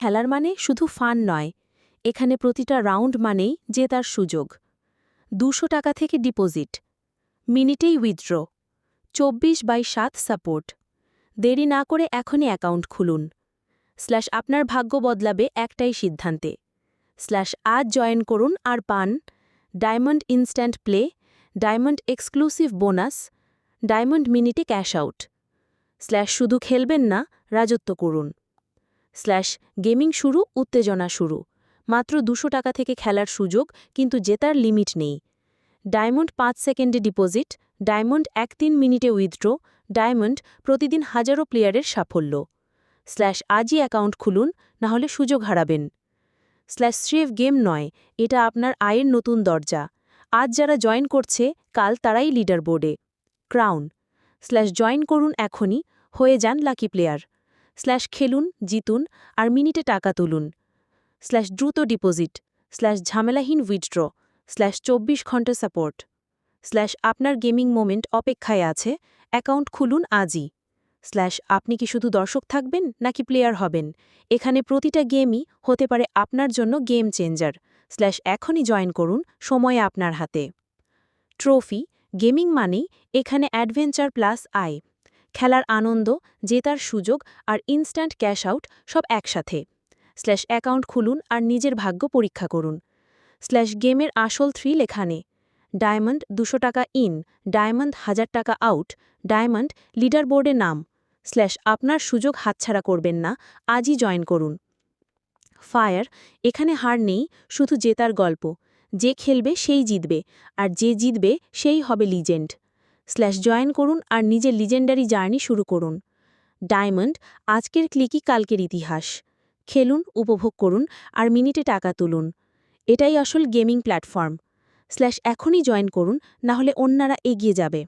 খেলার মানে শুধু ফান নয়, এখানে প্রতিটা রাউন্ড মানেই জেতার সুযোগ। ২০০ টাকা থেকে ডিপোজিট, মিনিটেই উইথড্র, 24/7 সাপোর্ট। দেরি না করে এখনই অ্যাকাউন্ট খুলুন। আপনার ভাগ্য বদলাবে একটাই সিদ্ধান্তে। আজ জয়েন করুন আর পান diamond instant play, diamond exclusive bonus, diamond মিনিটে ক্যাশ আউট। শুধু খেলবেন না, রাজত্ব করুন। গেমিং শুরু, উত্তেজনা শুরু। মাত্র ২০০ টাকা থেকে খেলার সুযোগ, কিন্তু জেতার লিমিট নেই। ডায়মন্ড ৫ সেকেন্ডে ডিপোজিট, ডায়মন্ড ১-৩ মিনিটে উইথড্র, ডায়মন্ড প্রতিদিন হাজারো প্লেয়ারের সাফল্য। আজই অ্যাকাউন্ট খুলুন, না হলে সুযোগ হারাবেন। স্রেফ গেম নয়, এটা আপনার আয়ের নতুন দরজা। আজ যারা জয়েন করছে, কাল তারাই লিডার বোর্ডে। ক্রাউন। জয়েন করুন এখনই, হয়ে যান লাকি প্লেয়ার। খেলুন, জিতুন, আর মিনিটে টাকা তুলুন। দ্রুত ডিপোজিট, ঝামেলাহীন উইথড্র, ২৪ ঘন্টা সাপোর্ট। আপনার গেমিং মোমেন্ট অপেক্ষায় আছে, অ্যাকাউন্ট খুলুন আজই। আপনি কি শুধু দর্শক থাকবেন নাকি প্লেয়ার হবেন? এখানে প্রতিটা গেমই হতে পারে আপনার জন্য গেম চেঞ্জার। এখনই জয়েন করুন, সময় আপনার হাতে। ট্রফি, গেমিং মানেই এখানে অ্যাডভেঞ্চার প্লাস আয়। খেলার আনন্দ, জেতার সুযোগ আর ইনস্ট্যান্ট ক্যাশ আউট সব একসাথে। অ্যাকাউন্ট খুলুন আর নিজের ভাগ্য পরীক্ষা করুন। গেমের আসল থ্রিল এখানে। ডায়মন্ড ২০০ টাকা ইন, ডায়মন্ড ১০০০ টাকা আউট, ডায়মন্ড লিডার বোর্ডে নাম। আপনার সুযোগ হাতছাড়া করবেন না, আজই জয়েন করুন। ফায়ার, এখানে হার নেই, শুধু জেতার গল্প। যে খেলবে সেই জিতবে, আর যে জিতবে সেই হবে লিজেন্ড। জয়েন করুন আর নিজের লিজেন্ডারি জার্নি শুরু করুন। ডায়মন্ড, আজকের ক্লিকই কালকের ইতিহাস। খেলুন, উপভোগ করুন, আর মিনিটে টাকা তুলুন। এটাই আসল গেমিং প্ল্যাটফর্ম। এখনই জয়েন করুন, না হলে অন্যরা এগিয়ে যাবে।